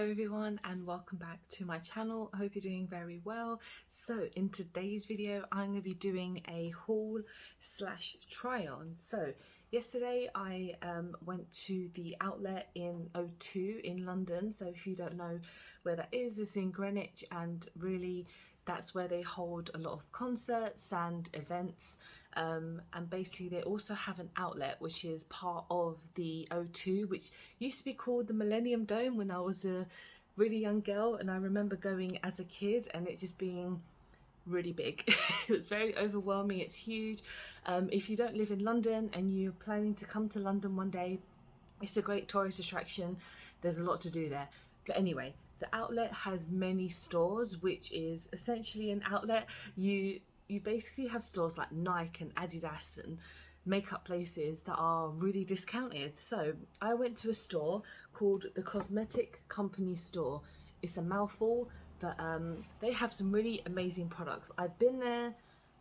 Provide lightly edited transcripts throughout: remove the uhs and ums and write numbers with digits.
Hello everyone and welcome back to my channel. I hope you're doing very well. So in today's video I'm going to be doing a haul slash try on. So yesterday I went to the outlet in O2 in London. So if you don't know where that is, it's in Greenwich, and really that's where they hold a lot of concerts and events, and basically they also have an outlet which is part of the O2, which used to be called the Millennium Dome when I was a really young girl, and I remember going as a kid and it just being really big. It was very overwhelming. It's huge. If you don't live in London and you're planning to come to London one day, it's a great tourist attraction. There's a lot to do there. But anyway, the outlet has many stores, which is essentially an outlet. You basically have stores like Nike and Adidas and makeup places that are really discounted. So I went to a store called the Cosmetic Company store. It's a mouthful, but they have some really amazing products. I've been there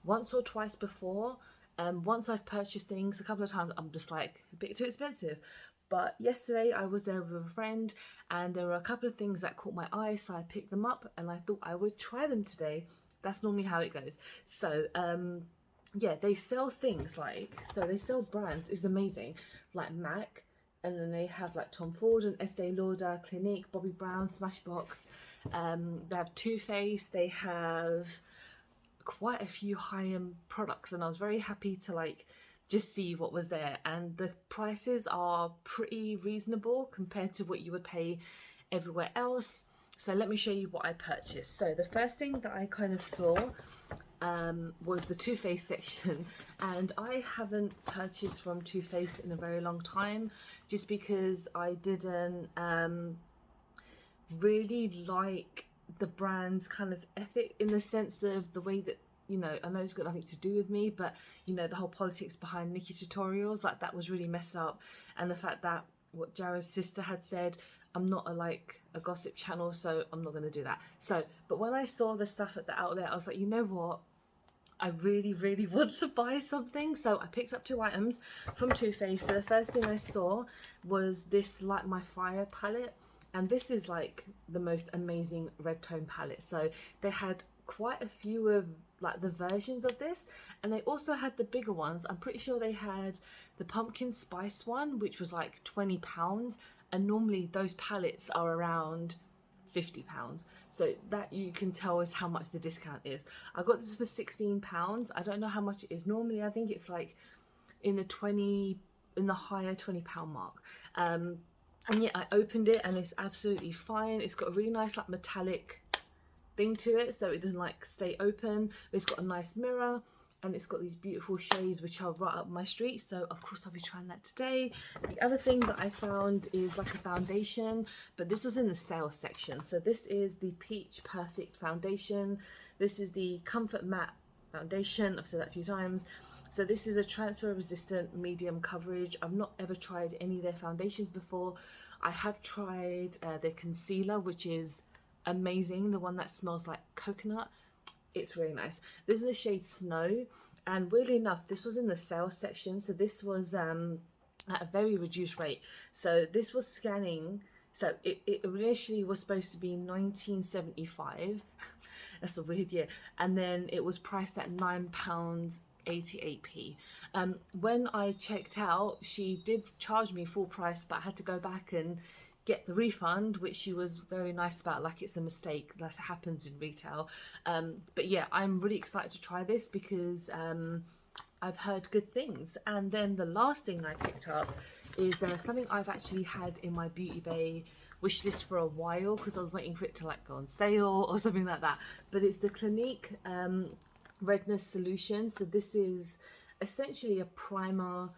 once or twice before. Once I've purchased things, a couple of times I'm just like, a bit too expensive. But yesterday I was there with a friend and there were a couple of things that caught my eye, so I picked them up and I thought I would try them today. That's normally how it goes. So yeah, they sell things like, so they sell brands, it's amazing, like MAC, and then they have like Tom Ford and Estee Lauder, Clinique, Bobbi Brown, Smashbox. They have Too Faced, they have quite a few high-end products, and I was very happy to like just see what was there, and the prices are pretty reasonable compared to what you would pay everywhere else. So let me show you what I purchased. So the first thing that I kind of saw was the Too Faced section, and I haven't purchased from Too Faced in a very long time, just because I didn't really like the brand's kind of ethic, in the sense of the way that, you know, I know it's got nothing to do with me, but you know, the whole politics behind Nikki tutorials, like that was really messed up. And the fact that what Jared's sister had said, I'm not a gossip channel, so I'm not going to do that. So, but when I saw the stuff at the outlet, I was like, you know what? I really want to buy something. So I picked up 2 items from Too Faced. So the first thing I saw was this Light My Fire palette. And this is like the most amazing red tone palette. So they had quite a few of like the versions of this, and they also had the bigger ones. I'm pretty sure they had the pumpkin spice one, which was like £20, and normally those palettes are around £50. So that you can tell is how much the discount is. I got this for £16. I don't know how much it is normally. I think it's like in the higher £20 mark. And yeah, I opened it and it's absolutely fine. It's got a really nice like metallic thing to it, so it doesn't like stay open. It's got a nice mirror and it's got these beautiful shades which are right up my street, so of course I'll be trying that today. The other thing that I found is like a foundation, but this was in the sales section. So this is the Peach Perfect foundation. This is the Comfort Matte foundation. I've said that a few times. So this is a transfer resistant medium coverage. I've not ever tried any of their foundations before. I have tried their concealer, which is amazing, the one that smells like coconut. It's really nice. This is the shade Snow, and weirdly enough this was in the sales section, so this was at a very reduced rate. So this was scanning, so it initially was supposed to be £19.75 that's a weird year, and then it was priced at £9.88. When I checked out, she did charge me full price, but I had to go back and get the refund, which she was very nice about, like it's a mistake, that happens in retail. But yeah, I'm really excited to try this because I've heard good things. And then the last thing I picked up is something I've actually had in my Beauty Bay wish list for a while, because I was waiting for it to like go on sale or something like that. But it's the Clinique Redness Solution. So this is essentially a primer,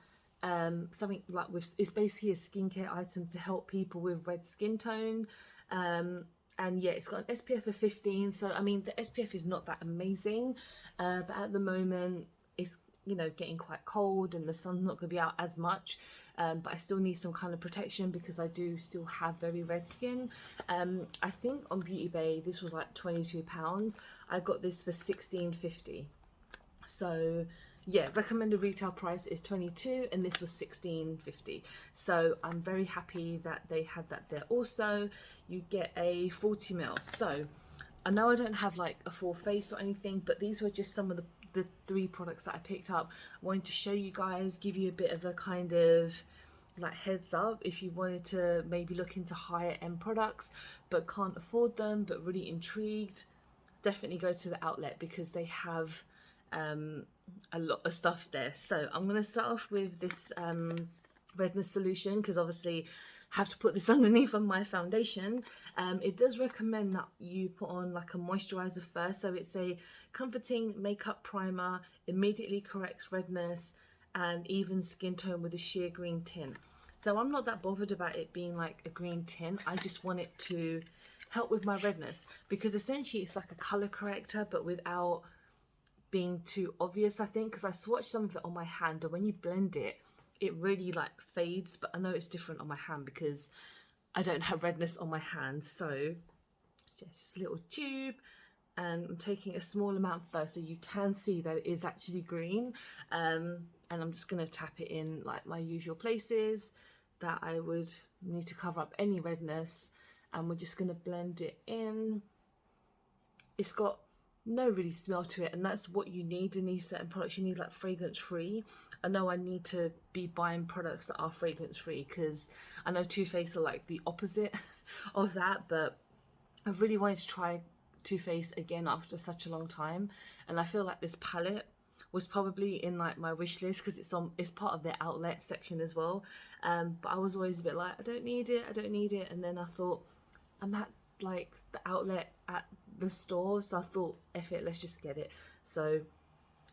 something like it's basically a skincare item to help people with red skin tone, and yeah, it's got an SPF of 15. So I mean, the SPF is not that amazing, but at the moment it's, you know, getting quite cold and the sun's not going to be out as much, but I still need some kind of protection because I do still have very red skin. I think on Beauty Bay this was like £22. I got this for £16.50. So yeah, recommended retail price is 22 and this was 16.50. So I'm very happy that they had that there. Also, you get a 40 ml. So I know I don't have like a full face or anything, but these were just some of the 3 products that I picked up. I wanted to show you guys, give you a bit of a kind of like heads up if you wanted to maybe look into higher end products but can't afford them but really intrigued. Definitely go to the outlet because they have a lot of stuff there. So I'm going to start off with this Redness Solution because obviously have to put this underneath on my foundation. It does recommend that you put on like a moisturizer first. So it's a comforting makeup primer, immediately corrects redness and even skin tone with a sheer green tint. So I'm not that bothered about it being like a green tint. I just want it to help with my redness because essentially it's like a color corrector but without being too obvious, I think, because I swatched some of it on my hand and when you blend it, it really like fades. But I know it's different on my hand because I don't have redness on my hands. So it's just a little tube and I'm taking a small amount first so you can see that it is actually green. And I'm just going to tap it in like my usual places that I would need to cover up any redness, and we're just going to blend it in. It's got no really smell to it, and that's what you need in these certain products. You need like fragrance free. I know I need to be buying products that are fragrance free because I know Too Faced are like the opposite of that, but I really wanted to try Too Faced again after such a long time, and I feel like this palette was probably in like my wish list because it's part of their outlet section as well. But I was always a bit like, I don't need it, and then I thought I'm at like the outlet at the store, so I thought, F it, let's just get it. So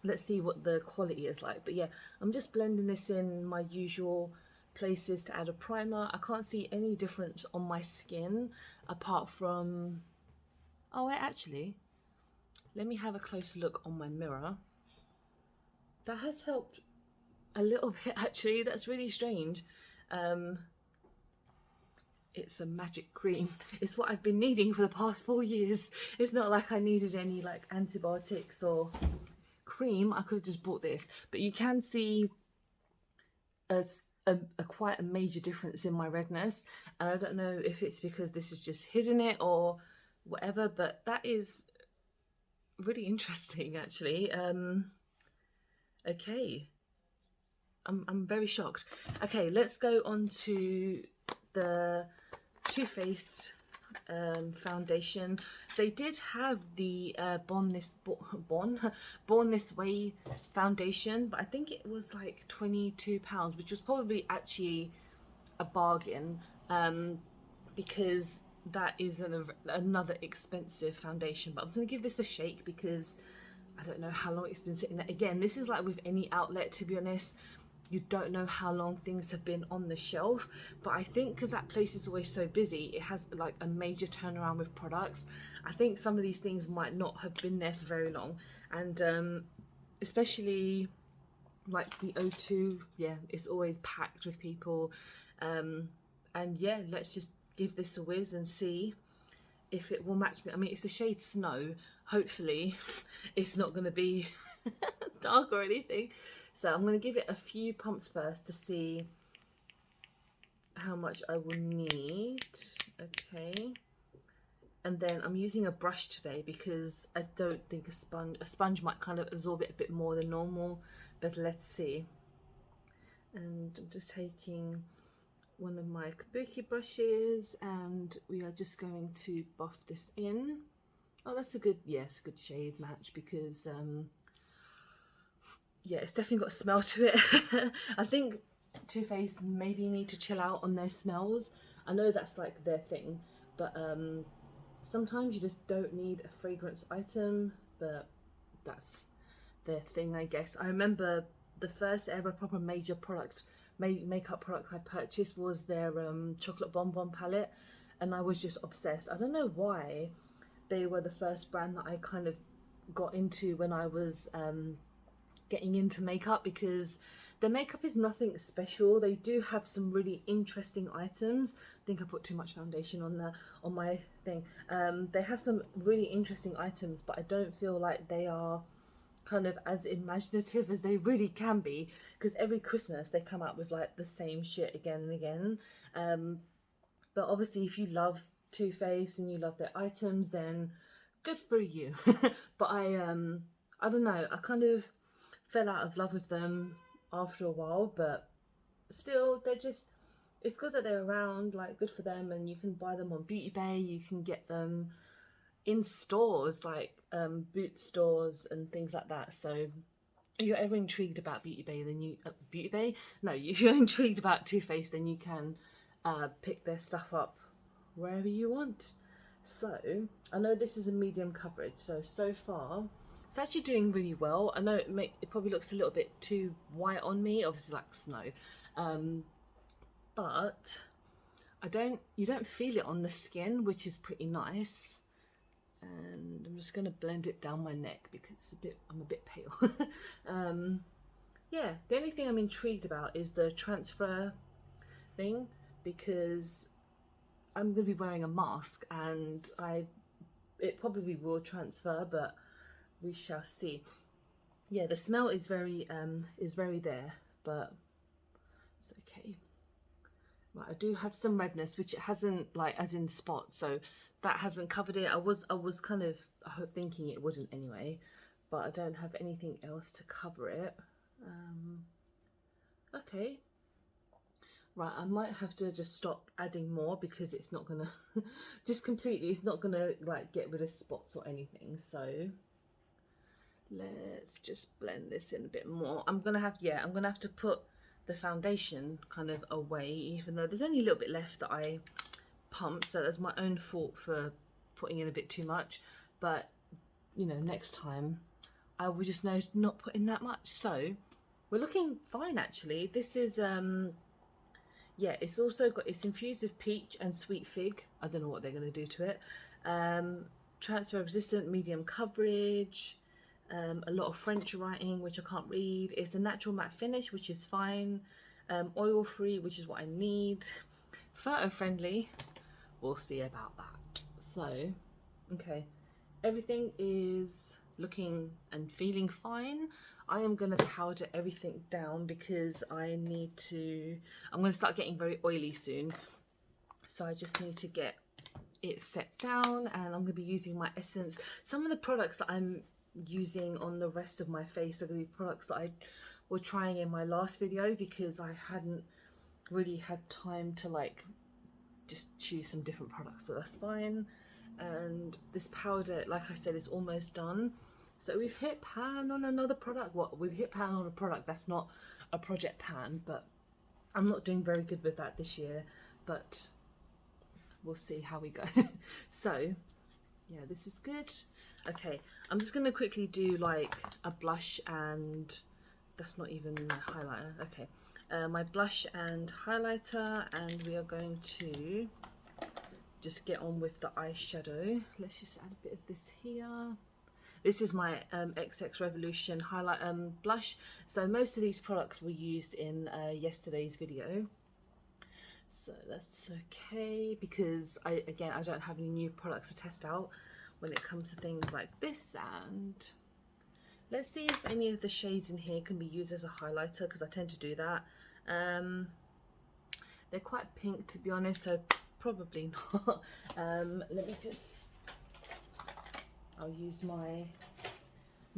let's see what the quality is like. But yeah, I'm just blending this in my usual places to add a primer. I can't see any difference on my skin apart from, oh wait, actually let me have a closer look on my mirror. That has helped a little bit actually. That's really strange. It's a magic cream. It's what I've been needing for the past 4 years. It's not like I needed any like antibiotics or cream. I could have just bought this, but you can see a quite a major difference in my redness, and I don't know if it's because this is just hidden it or whatever, but that is really interesting actually. Okay, I'm very shocked. Okay, let's go on to the Too Faced foundation. They did have the Born This Way foundation, but I think it was like £22, which was probably actually a bargain, because that is another expensive foundation. But I'm going to give this a shake because I don't know how long it's been sitting there. Again, this is like with any outlet, to be honest. You don't know how long things have been on the shelf, but I think because that place is always so busy, it has like a major turnaround with products. I think some of these things might not have been there for very long, and especially like the O2, yeah, it's always packed with people. And yeah, let's just give this a whiz and see if it will match me. I mean, it's the shade Snow. Hopefully it's not going to be dark or anything. So I'm going to give it a few pumps first to see how much I will need. Okay. And then I'm using a brush today because I don't think a sponge might kind of absorb it a bit more than normal, but let's see. And I'm just taking one of my kabuki brushes and we are just going to buff this in. Oh, that's a good, yes, good shade match because yeah, it's definitely got a smell to it. I think Too Faced maybe need to chill out on their smells. I know that's like their thing, but sometimes you just don't need a fragrance item, but that's their thing, I guess. I remember the first ever proper major product, makeup product I purchased was their chocolate bonbon palette, and I was just obsessed. I don't know why. They were the first brand that I kind of got into when I was getting into makeup, because their makeup is nothing special. They do have some really interesting items. I think I put too much foundation on my thing. They have some really interesting items, but I don't feel like they are kind of as imaginative as they really can be, because every Christmas they come out with like the same shit again and again. But obviously if you love Too Faced and you love their items, then good for you. But I don't know, I kind of fell out of love with them after a while, but still they're just, it's good that they're around, like good for them. And you can buy them on Beauty Bay, you can get them in stores like boot stores and things like that. So if you're ever intrigued about Beauty Bay, then you Beauty Bay, no, if you're intrigued about Too Faced, then you can pick their stuff up wherever you want. So I know this is a medium coverage, so far it's actually doing really well. I know it probably looks a little bit too white on me, obviously like snow, but you don't feel it on the skin, which is pretty nice. And I'm just going to blend it down my neck because I'm a bit pale. Yeah, the only thing I'm intrigued about is the transfer thing, because I'm going to be wearing a mask and it probably will transfer, but we shall see. Yeah, the smell is very there, but it's okay. Right, I do have some redness, which it hasn't, like as in spots, so that hasn't covered it. I was kind of thinking it wouldn't anyway, but I don't have anything else to cover it. Okay. Right, I might have to just stop adding more because it's not gonna just completely, it's not gonna like get rid of spots or anything. So let's just blend this in a bit more. I'm gonna have to put the foundation kind of away, even though there's only a little bit left that I pumped, so that's my own fault for putting in a bit too much. But you know, next time I will just know not put in that much. So we're looking fine actually. This is yeah, it's also got, it's infused with peach and sweet fig. I don't know what they're going to do to it. Transfer resistant, medium coverage, a lot of French writing, which I can't read. It's a natural matte finish, which is fine. Oil free, which is what I need. Photo friendly, we'll see about that. So, okay, everything is looking and feeling fine. I am going to powder everything down because I'm going to start getting very oily soon. So I just need to get it set down, and I'm going to be using my Essence. Some of the products that I'm using on the rest of my face are going to be products that I was trying in my last video, because I hadn't really had time to like just choose some different products, but that's fine. And this powder, like I said, is almost done. So we've hit pan on another product. What, we've hit pan on a product that's not a project pan, but I'm not doing very good with that this year, but we'll see how we go. So yeah, this is good. Okay, I'm just gonna quickly do like a blush, and that's not even a highlighter. Okay, my blush and highlighter, and we are going to just get on with the eyeshadow. Let's just add a bit of this here. This is my XX Revolution highlight blush. So most of these products were used in yesterday's video. So that's okay, because I don't have any new products to test out when it comes to things like this. And let's see if any of the shades in here can be used as a highlighter, because I tend to do that. They're quite pink, to be honest, so probably not. Let me just, I'll use my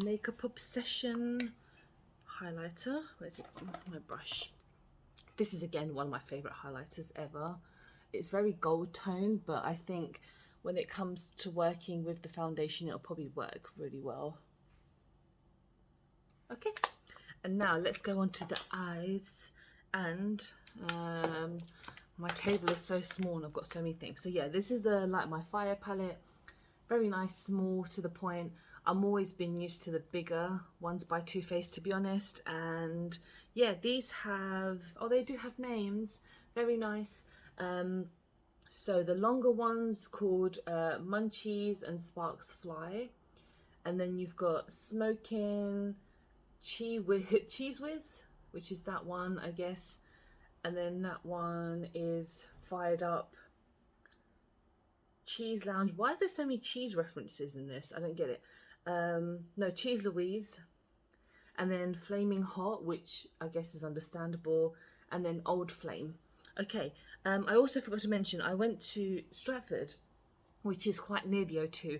Makeup Obsession highlighter. Where's it gone? My brush. This is again one of my favorite highlighters ever. It's very gold toned, but I think when it comes to working with the foundation, it'll probably work really well. Okay, and now let's go on to the eyes. And my table is so small and I've got so many things. So yeah, this is the Light My Fire palette. Very nice, small, to the point. I'm always been used to the bigger ones by Too Faced, to be honest. And yeah, these have, oh, they do have names. Very nice. So the longer ones called Munchies and Sparks Fly. And then you've got Smoking, Cheese Whiz, which is that one, I guess. And then that one is Fired Up, Cheese Lounge. Why is there so many cheese references in this? I don't get it. No, Cheese Louise. and then Flaming Hot, which I guess is understandable, and then Old Flame. Okay, I also forgot to mention I went to Stratford, which is quite near the O2.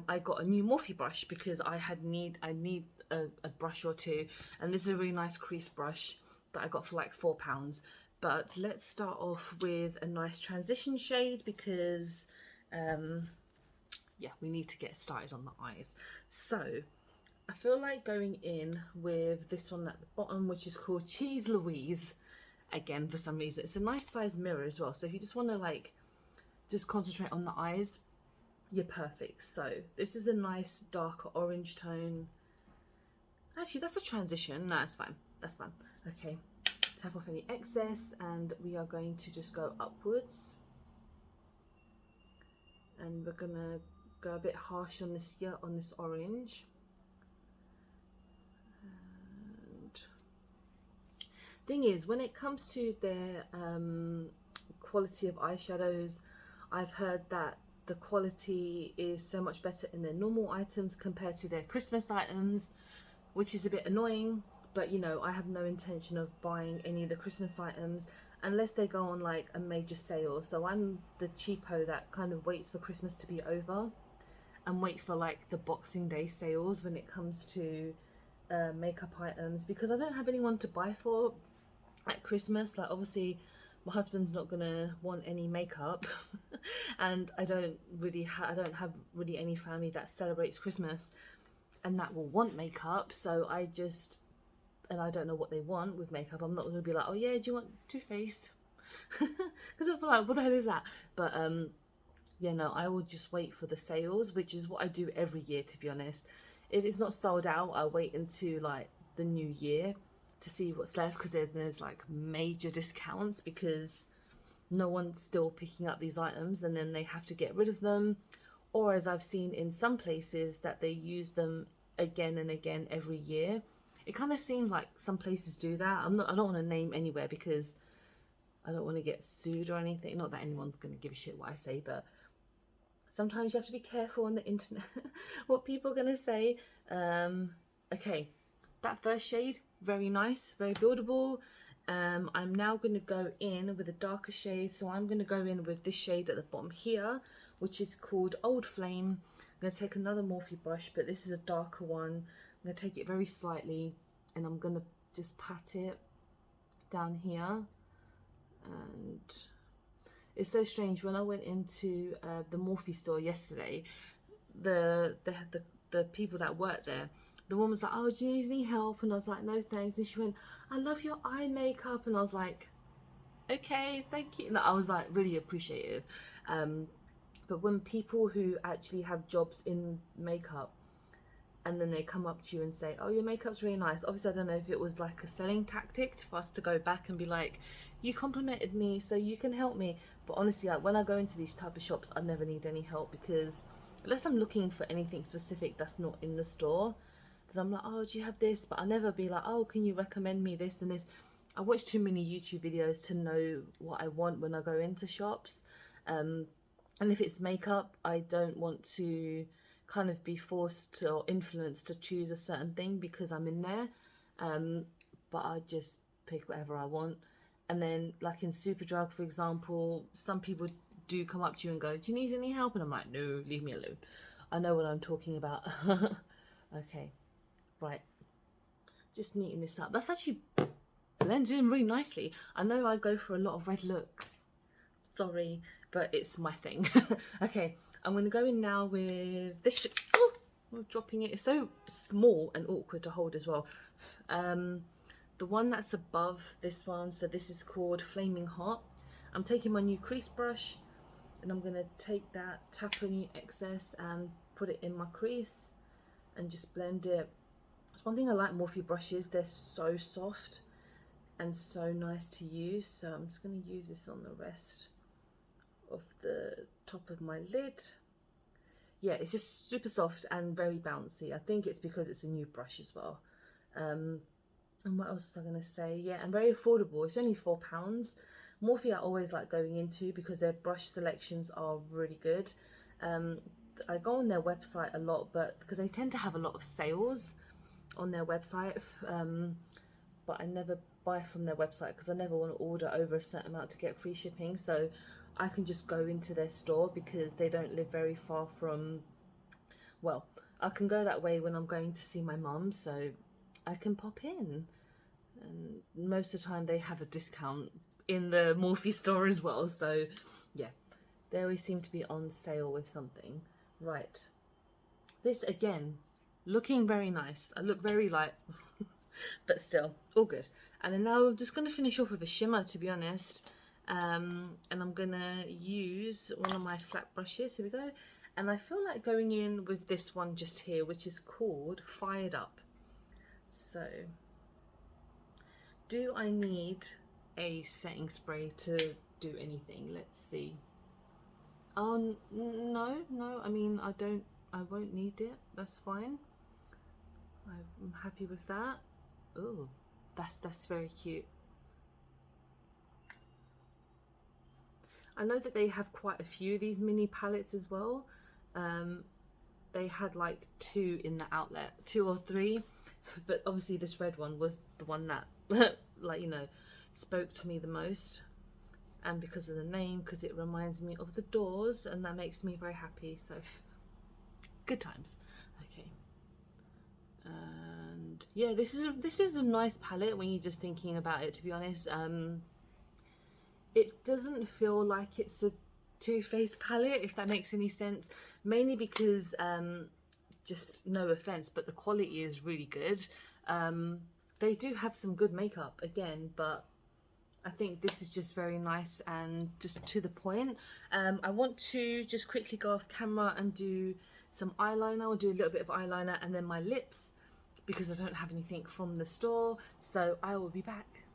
I got a new Morphe brush because I need a brush or two, and this is a really nice crease brush that I got for like £4. But let's start off with a nice transition shade because yeah, we need to get started on the eyes. So I feel like going in with this one at the bottom, which is called Cheese Louise. Again, for some reason, it's a nice size mirror as well. So if you just want to like just concentrate on the eyes, you're perfect. So this is a nice darker orange tone. Actually, that's a transition. No, it's fine. That's fine. Okay, tap off any excess, and we are going to just go upwards. And we're gonna go a bit harsh on this here, on this orange. And thing is, when it comes to their quality of eyeshadows, I've heard that the quality is so much better in their normal items compared to their Christmas items, which is a bit annoying. But you know, I have no intention of buying any of the Christmas items unless they go on like a major sale. So I'm the cheapo that kind of waits for Christmas to be over and wait for like the Boxing Day sales when it comes to makeup items, because I don't have anyone to buy for at Christmas. Like obviously my husband's not gonna want any makeup and I don't have really any family that celebrates Christmas and that will want makeup. So I don't know what they want with makeup. I'm not gonna be like, oh yeah, do you want Too Faced? Because I'll be like, what the hell is that? But yeah, no, I will just wait for the sales, which is what I do every year, to be honest. If it's not sold out, I'll wait into like the new year to see what's left, because there's like major discounts because no one's still picking up these items and then they have to get rid of them. Or as I've seen in some places that they use them again and again every year. It kind of seems like some places do that. I don't want to name anywhere because I don't want to get sued or anything. Not that anyone's going to give a shit what I say, but sometimes you have to be careful on the internet what people are going to say. Okay, that first shade, very nice, very buildable. I'm now going to go in with a darker shade. So I'm going to go in with this shade at the bottom here, which is called Old Flame. I'm going to take another Morphe brush, but this is a darker one. I'm going to take it very slightly and I'm going to just pat it down here. And it's so strange, when I went into the Morphe store yesterday, the people that work there, the woman was like, oh, do you need any help? And I was like, no thanks. And she went, I love your eye makeup. And I was like, okay, thank you. And I was like really appreciative. But when people who actually have jobs in makeup and then they come up to you and say, oh, your makeup's really nice. Obviously, I don't know if it was like a selling tactic for us to go back and be like, you complimented me, so you can help me. But honestly, like when I go into these type of shops, I never need any help, because unless I'm looking for anything specific that's not in the store, then I'm like, oh, do you have this? But I'll never be like, oh, can you recommend me this and this? I watch too many YouTube videos to know what I want when I go into shops. And if it's makeup, I don't want to kind of be forced or influenced to choose a certain thing because I'm in there. But I just pick whatever I want. And then like in Superdrug, for example, some people do come up to you and go, do you need any help? And I'm like, no, leave me alone. I know what I'm talking about. Okay, right. Just neaten this up. That's actually blended in really nicely. I know I go for a lot of red looks. Sorry, but it's my thing. Okay, I'm going to go in now with this. Oh, we're dropping it. It's so small and awkward to hold as well. The one that's above this one, so this is called Flaming Hot. I'm taking my new crease brush and I'm going to take that, tap any excess and put it in my crease and just blend it. One thing I like Morphe brushes, they're so soft and so nice to use. So I'm just going to use this on the rest of the top of my lid. Yeah, it's just super soft and very bouncy. I think it's because it's a new brush as well. And what else was I going to say? Yeah, and very affordable. It's only £4. Morphe I always like going into because their brush selections are really good. I go on their website a lot, but because they tend to have a lot of sales, on their website, but I never buy from their website because I never want to order over a certain amount to get free shipping. So I can just go into their store because they don't live very far from, well, I can go that way when I'm going to see my mum, so I can pop in. And most of the time they have a discount in the Morphe store as well, so yeah, they always seem to be on sale with something. Right, this again, looking very nice. I look very light, but still, all good. And then now I'm just going to finish off with a shimmer, to be honest. And I'm going to use one of my flat brushes. Here we go. And I feel like going in with this one just here, which is called Fired Up. So, do I need a setting spray to do anything? Let's see. No, I mean, I won't need it. That's fine. I'm happy with that. Oh, that's very cute. I know that they have quite a few of these mini palettes as well. They had like 2 in the outlet, 2 or 3, but obviously this red one was the one that like, you know, spoke to me the most, and because of the name, because it reminds me of the doors, and that makes me very happy. So good times. Okay, and yeah, this is a nice palette when you're just thinking about it, to be honest. It doesn't feel like it's a Too Faced palette, if that makes any sense, mainly because just no offense, but the quality is really good. They do have some good makeup again, but I think this is just very nice and just to the point. I want to just quickly go off camera and do some eyeliner. I'll do a little bit of eyeliner and then my lips, because I don't have anything from the store, so I will be back.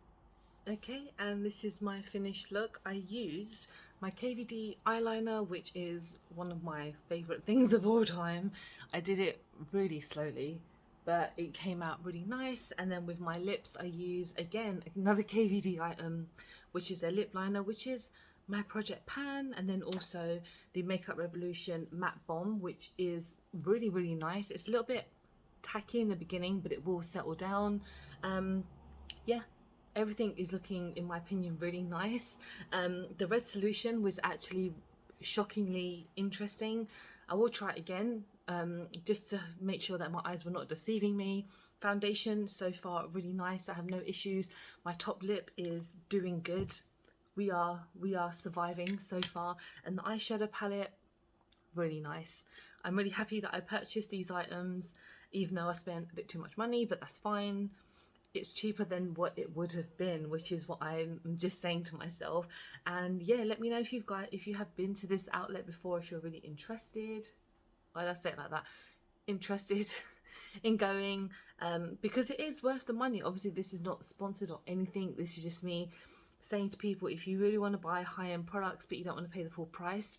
Okay, and this is my finished look. I used my KVD eyeliner, which is one of my favorite things of all time. I did it really slowly, but it came out really nice. And then with my lips, I use again another KVD item, which is their lip liner, which is my Project Pan, and then also the Makeup Revolution Matte Bomb, which is really, really nice. It's a little bit tacky in the beginning, but it will settle down. Yeah, everything is looking, in my opinion, really nice. The Red Solution was actually shockingly interesting. I will try it again, just to make sure that my eyes were not deceiving me. Foundation, so far, really nice. I have no issues. My top lip is doing good. We are surviving so far. And the eyeshadow palette, really nice. I'm really happy that I purchased these items, even though I spent a bit too much money, but that's fine. It's cheaper than what it would have been, which is what I'm just saying to myself. And yeah, let me know if you have been to this outlet before, if you're really interested. Why did I say it like that? Interested in going, because it is worth the money. Obviously, this is not sponsored or anything. This is just me saying to people, if you really want to buy high-end products but you don't want to pay the full price,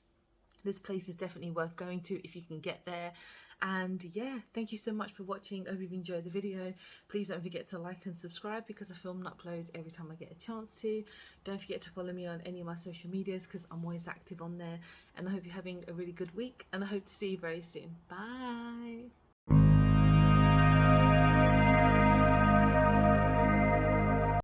this place is definitely worth going to if you can get there. And yeah, thank you so much for watching. I hope you've enjoyed the video. Please don't forget to like and subscribe, because I film and upload every time I get a chance to. Don't forget to follow me on any of my social medias, because I'm always active on there. And I hope you're having a really good week, and I hope to see you very soon. Bye.